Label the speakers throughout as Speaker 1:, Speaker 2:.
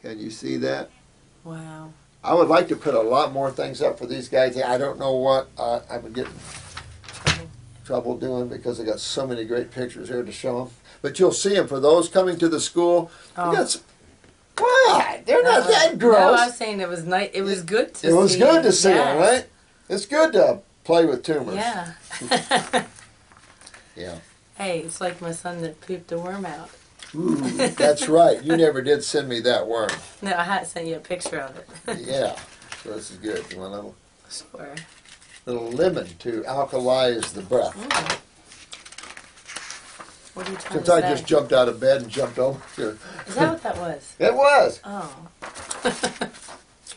Speaker 1: Can you see that?
Speaker 2: Wow.
Speaker 1: I would like to put a lot more things up for these guys. I don't know what I've been getting trouble doing because I got so many great pictures here to show them. But you'll see them for those coming to the school.
Speaker 2: Oh.
Speaker 1: We got some, what? They're not that gross.
Speaker 2: No, I was saying it was nice. It was good to see.
Speaker 1: It was good to see them,
Speaker 2: Yes.
Speaker 1: right? It's good to play with tumors.
Speaker 2: Yeah.
Speaker 1: Yeah.
Speaker 2: Hey, it's like my son that pooped a worm out.
Speaker 1: Ooh, that's right. You never did send me that worm.
Speaker 2: No, I had sent you a picture of it.
Speaker 1: Yeah. So this is good. You want a
Speaker 2: Sure.
Speaker 1: little lemon to alkalize the breath.
Speaker 2: Mm. What are you trying
Speaker 1: Since
Speaker 2: to
Speaker 1: I
Speaker 2: say?
Speaker 1: just jumped out of bed and jumped over here.
Speaker 2: Is that what that was?
Speaker 1: It was.
Speaker 2: Oh.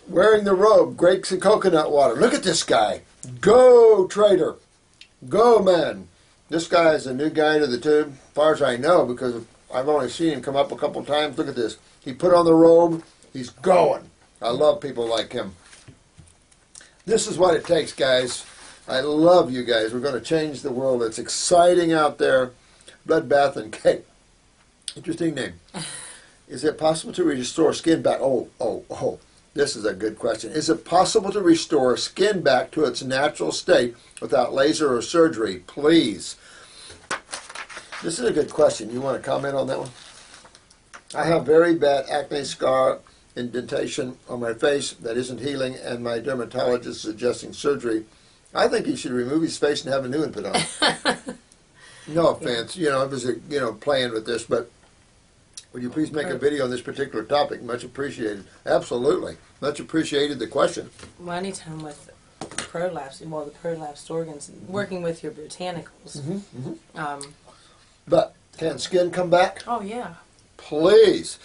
Speaker 1: Wearing the robe, grapes and coconut water. Look at this guy. Go, trader. Go, man. This guy is a new guy to the tube, as far as I know, because I've only seen him come up a couple times. Look at this. He put on the robe. He's going. I love people like him. This is what it takes, guys. I love you guys. We're going to change the world. It's exciting out there. Bloodbath and Cake. Interesting name. Is it possible to restore skin back? Oh. This is a good question. Is it possible to restore skin back to its natural state without laser or surgery? Please. This is a good question. You want to comment on that one? I have very bad acne scar indentation on my face that isn't healing, and my dermatologist is suggesting surgery. I think he should remove his face and have a new one put on. No offense, I was, playing with this, but would you please make a video on this particular topic? Much appreciated. Absolutely. Much appreciated the question.
Speaker 2: Well, anytime with prolapse, well, the prolapsed organs, working with your botanicals.
Speaker 1: But can skin come back?
Speaker 2: Oh, yeah.
Speaker 1: Please.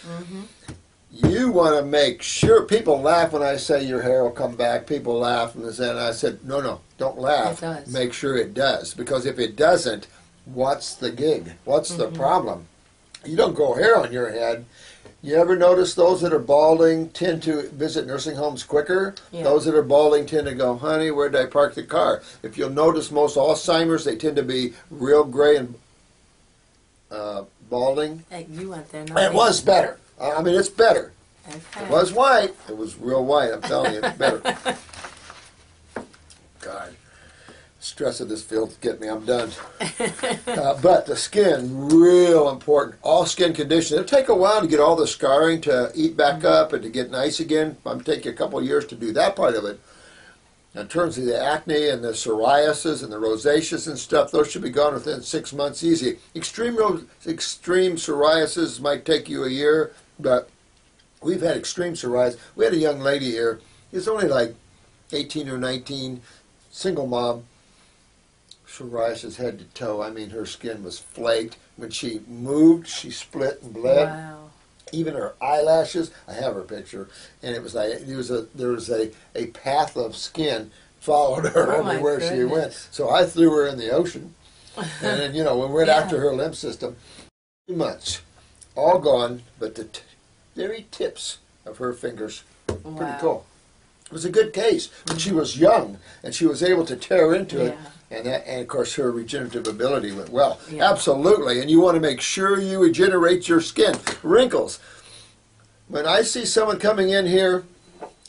Speaker 1: You want to make sure. People laugh when I say your hair will come back. People laugh, and I said, no, don't laugh.
Speaker 2: It does.
Speaker 1: Make sure it does. Because if it doesn't, what's the gig? What's the problem? You don't grow hair on your head. You ever notice those that are balding tend to visit nursing homes quicker?
Speaker 2: Yeah.
Speaker 1: Those that are balding tend to go, honey, where did I park the car? If you'll notice, most Alzheimer's, they tend to be real gray and balding.
Speaker 2: Hey, you went there. Not
Speaker 1: It
Speaker 2: me.
Speaker 1: was better. I mean, it's better.
Speaker 2: Okay.
Speaker 1: It was white. It was real white. I'm telling you, it's better. God. Stress of this field get me. I'm done. But the skin, real important. All skin conditions. It'll take a while to get all the scarring to eat back up and to get nice again. I'm taking a couple of years to do that part of it. In terms of the acne and the psoriasis and the rosaceous and stuff, those should be gone within 6 months easy. Extreme psoriasis might take you a year, but we've had extreme psoriasis. We had a young lady here. She's only like 18 or 19, single mom. Psoriasis head to toe. I mean, her skin was flaked. When she moved, she split and bled.
Speaker 2: Wow.
Speaker 1: Even her eyelashes. I have her picture, and it was like there was a path of skin followed her
Speaker 2: Oh, my
Speaker 1: everywhere she
Speaker 2: goodness.
Speaker 1: went. So I threw her in the ocean, and then we went
Speaker 2: Yeah.
Speaker 1: after her lymph system. 2 months, all gone, but the very tips of her fingers. Pretty
Speaker 2: Wow.
Speaker 1: cool. It was a good case. But she was young, and she was able to tear into it.
Speaker 2: Yeah.
Speaker 1: And of course, her regenerative ability went well.
Speaker 2: Yeah.
Speaker 1: Absolutely. And you want to make sure you regenerate your skin. Wrinkles. When I see someone coming in here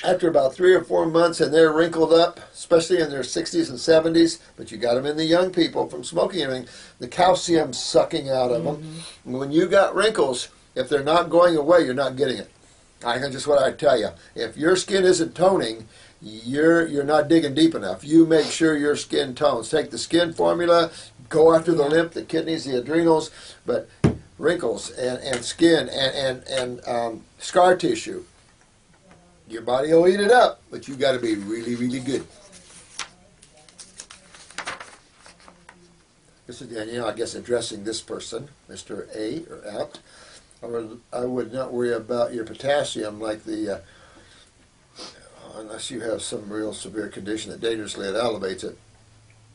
Speaker 1: after about 3 or 4 months and they're wrinkled up, especially in their 60s and 70s, but you got them in the young people from smoking and everything, the calcium sucking out of them. When you got wrinkles, if they're not going away, you're not getting it. I can just what I tell you. If your skin isn't toning, you're not digging deep enough. You make sure your skin tones. Take the skin formula, go after the lymph, the kidneys, the adrenals, but wrinkles and skin and scar tissue. Your body will eat it up, but you got to be really, really good. This is Danielle, I guess, addressing this person, Mr. A or out. I would not worry about your potassium like the, unless you have some real severe condition that dangerously elevates it.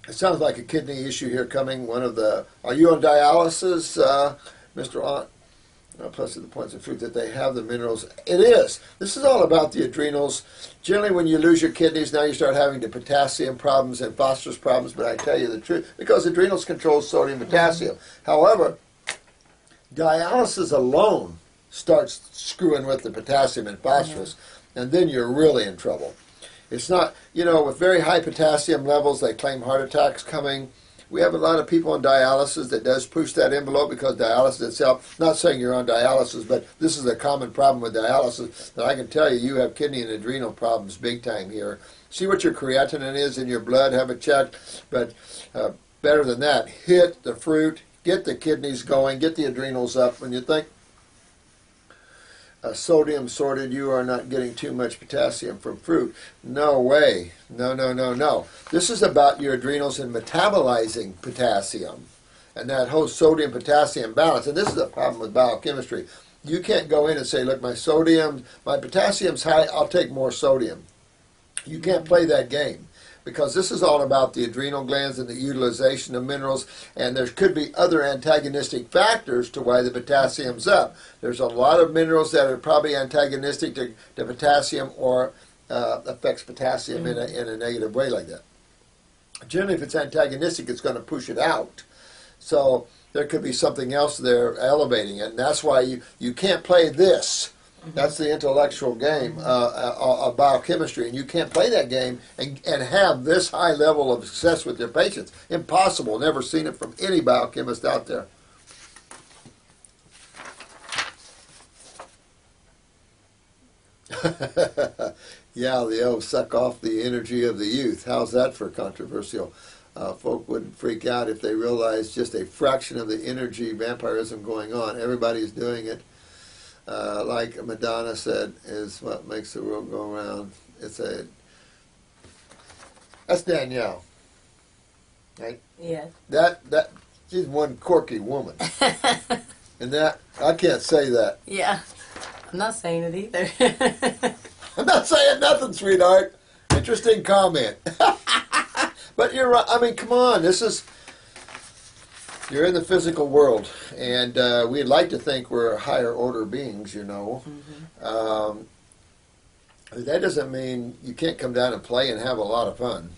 Speaker 1: It sounds like a kidney issue here coming. Are you on dialysis, Mr. Aunt? Plus the points of food that they have the minerals. It is. This is all about the adrenals. Generally, when you lose your kidneys, now you start having the potassium problems and phosphorus problems. But I tell you the truth, because adrenals control sodium and potassium. However, dialysis alone starts screwing with the potassium and phosphorus, and then you're really in trouble. It's not, you know, with very high potassium levels, they claim heart attacks coming. We have a lot of people on dialysis that does push that envelope because dialysis itself, not saying you're on dialysis, but this is a common problem with dialysis that I can tell you, you have kidney and adrenal problems big time here. See what your creatinine is in your blood, have it checked, but better than that, hit the fruit, get the kidneys going, get the adrenals up. When you think sodium sorted, you are not getting too much potassium from fruit. No way. No, no, no, no. This is about your adrenals and metabolizing potassium and that whole sodium-potassium balance. And this is a problem with biochemistry. You can't go in and say, look, my potassium's high, I'll take more sodium. You can't play that game, because this is all about the adrenal glands and the utilization of minerals, and there could be other antagonistic factors to why the potassium's up. There's a lot of minerals that are probably antagonistic to potassium or affects potassium in a negative way like that. Generally, if it's antagonistic, it's going to push it out. So there could be something else there elevating it, and that's why you can't play this. That's the intellectual game of biochemistry, and you can't play that game and have this high level of success with your patients. Impossible. Never seen it from any biochemist out there. Yeah, the old suck off the energy of the youth. How's that for controversial? Folk wouldn't freak out if they realized just a fraction of the energy vampirism going on. Everybody's doing it. Like Madonna said, is what makes the world go round. That's Danielle, right?
Speaker 2: Yeah.
Speaker 1: That she's one quirky woman, and that I can't say that.
Speaker 2: Yeah, I'm not saying it either.
Speaker 1: I'm not saying nothing, sweetheart. Interesting comment, but you're right. I mean, come on, you're in the physical world, and we'd like to think we're higher order beings, you know. That doesn't mean you can't come down and play and have a lot of fun.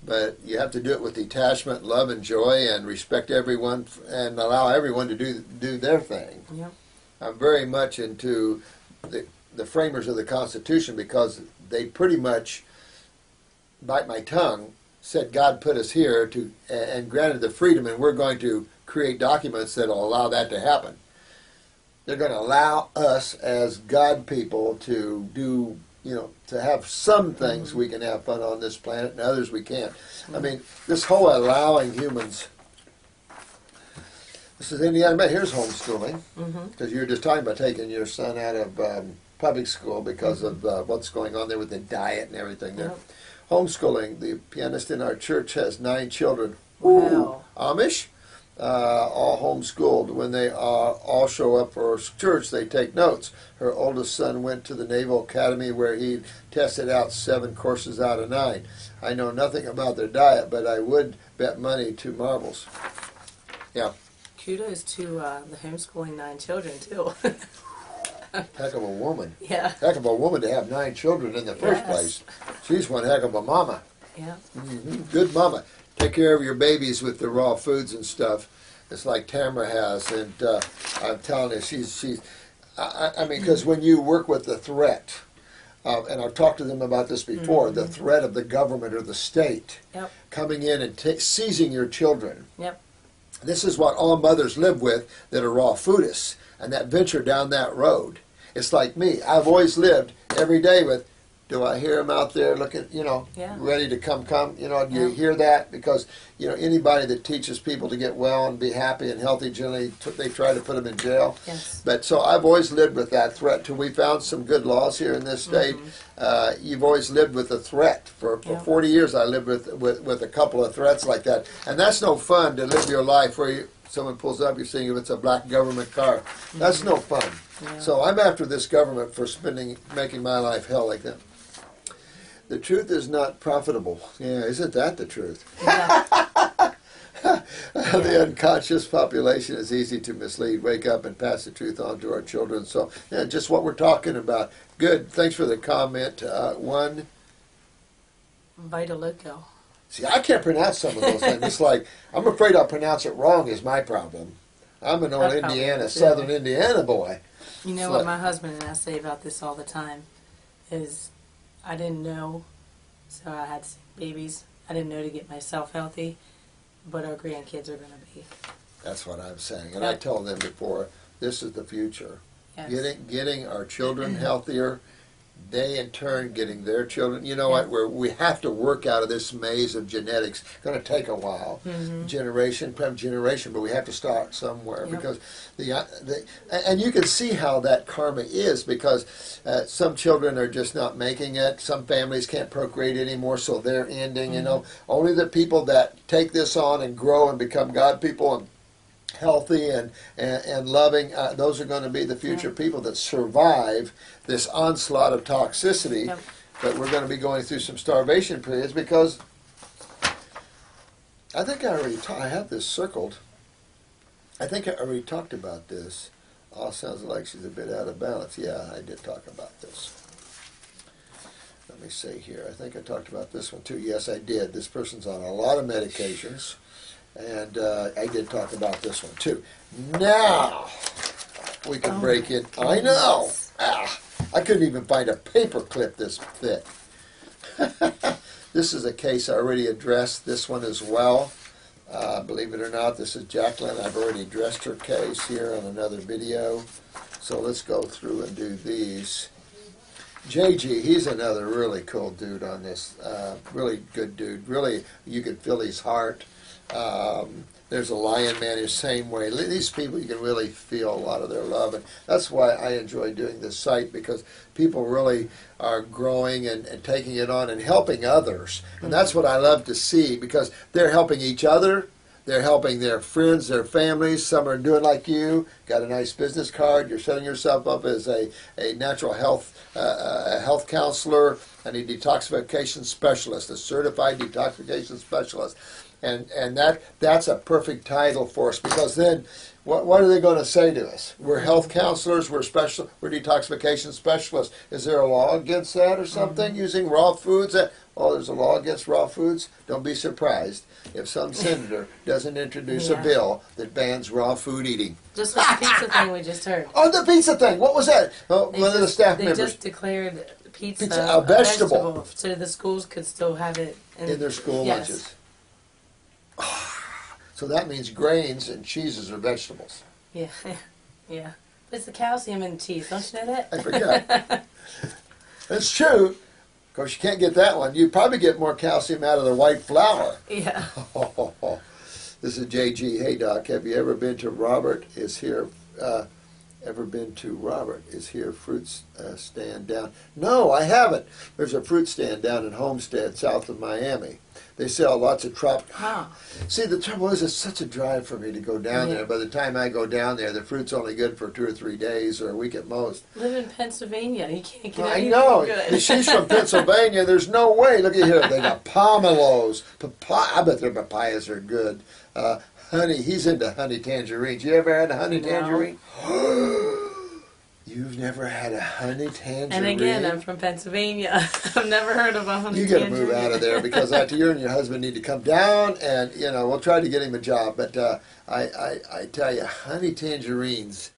Speaker 1: But you have to do it with detachment, love, and joy, and respect everyone, and allow everyone to do their thing.
Speaker 2: Yep.
Speaker 1: I'm very much into the framers of the Constitution, because they pretty much, bite my tongue, said God put us here and granted the freedom, and we're going to create documents that will allow that to happen. They're going to allow us as God people to do, to have some things we can have fun on this planet and others we can't. I mean, this whole allowing humans. This is Indiana. But here's homeschooling, because you were just talking about taking your son out of public school because of what's going on there with the diet and everything there. Yep. Homeschooling. The pianist in our church has 9 children.
Speaker 2: Wow.
Speaker 1: Amish, all homeschooled. When they all show up for church, they take notes. Her oldest son went to the Naval Academy, where he tested out 7 courses out of 9. I know nothing about their diet, but I would bet money to marbles. Yeah.
Speaker 2: Kudos to the homeschooling 9 children, too.
Speaker 1: Heck of a woman.
Speaker 2: Yeah.
Speaker 1: Heck of a woman to have 9 children in the first place. She's one heck of a mama.
Speaker 2: Yeah.
Speaker 1: Good mama. Take care of your babies with the raw foods and stuff. It's like Tamara has, and I'm telling you, she's. I mean, because when you work with the threat, and I've talked to them about this before, the threat of the government or the state coming in and seizing your children.
Speaker 2: Yep.
Speaker 1: This is what all mothers live with that are raw foodists, and that venture down that road. It's like me. I've always lived every day with, do I hear them out there looking, ready to come? Do you hear that? Because, anybody that teaches people to get well and be happy and healthy, generally they try to put them in jail.
Speaker 2: Yes.
Speaker 1: But so I've always lived with that threat till we found some good laws here in this state. You've always lived with a threat. For 40 years I lived with a couple of threats like that. And that's no fun to live your life where someone pulls up, you're seeing if it's a black government car. That's no fun. Yeah. So I'm after this government for making my life hell like that. The truth is not profitable. Yeah, isn't that the truth? Yeah. The unconscious population is easy to mislead. Wake up and pass the truth on to our children. So, just what we're talking about. Good. Thanks for the comment. One.
Speaker 2: Vitaloco.
Speaker 1: See, I can't pronounce some of those things. It's like, I'm afraid I'll pronounce it wrong is my problem. I'm an old Indiana, southern Indiana boy.
Speaker 2: You know what my husband and I say about this all the time is I didn't know, so I had babies. I didn't know to get myself healthy, but our grandkids are going to be.
Speaker 1: That's what I'm saying. And I told them before, this is the future.
Speaker 2: Yes.
Speaker 1: Getting our children healthier, they in turn getting their children. You know what? We have to work out of this maze of genetics. It's going to take a while, generation, but we have to start somewhere because and you can see how that karma is because some children are just not making it. Some families can't procreate anymore, so they're ending. You know, only the people that take this on and grow and become God people and healthy and loving, those are going to be the future people that survive this onslaught of toxicity. But we're going to be going through some starvation periods because I think I have this circled. I think I already talked about this. Oh, sounds like she's a bit out of balance. Yeah, I did talk about this. Let me see here. I think I talked about this one too. Yes, I did. This person's on a lot of medications. And I did talk about this one too. Now we can break it. I know. I couldn't even find a paper clip this thick. This is a case I already addressed. This one as well. Believe it or not, this is Jacqueline. I've already addressed her case here on another video. So let's go through and do these. JG, he's another really cool dude on this. Really good dude. Really, you can feel his heart. There's a Lion Man who's the same way. These people, you can really feel a lot of their love, and that's why I enjoy doing this site, because people really are growing and taking it on and helping others, and that's what I love to see, because they're helping each other, they're helping their friends, their families. Some are doing like you, got a nice business card, you're setting yourself up as a natural health health counselor and a detoxification specialist, a certified detoxification specialist. And that's a perfect title for us, because then what are they going to say to us? We're health counselors, we're detoxification specialists. Is there a law against that or something, using raw foods? Oh, there's a law against raw foods? Don't be surprised if some senator doesn't introduce a bill that bans raw food eating.
Speaker 2: Just like the pizza thing we just heard.
Speaker 1: Oh, the pizza thing. What was that? Oh, one of the staff members.
Speaker 2: They just declared pizza
Speaker 1: a vegetable.
Speaker 2: So the schools could still have it
Speaker 1: in their school lunches. So that means grains and cheeses are vegetables.
Speaker 2: Yeah, yeah. But it's the calcium in cheese. Don't you know that?
Speaker 1: I forgot. That's true. Of course, you can't get that one. You probably get more calcium out of the white flour.
Speaker 2: Yeah.
Speaker 1: This is JG. Hey, Doc, have you ever been to Robert is here? Fruit stand down? No, I haven't. There's a fruit stand down in Homestead, south of Miami. They sell lots of tropical. See, the trouble is, it's such a drive for me to go down there. By the time I go down there, the fruit's only good for 2 or 3 days or a week at most.
Speaker 2: Live in Pennsylvania. You can't get
Speaker 1: anything good. She's from Pennsylvania. There's no way. Look at here. They got pomelos. I bet their papayas are good. Honey, he's into honey tangerines. You ever had a honey tangerine? You've never had a honey tangerine?
Speaker 2: And again, I'm from Pennsylvania. I've never heard of a honey tangerine.
Speaker 1: You got to move out of there, because after you and your husband need to come down, and we'll try to get him a job. But I tell you, honey tangerines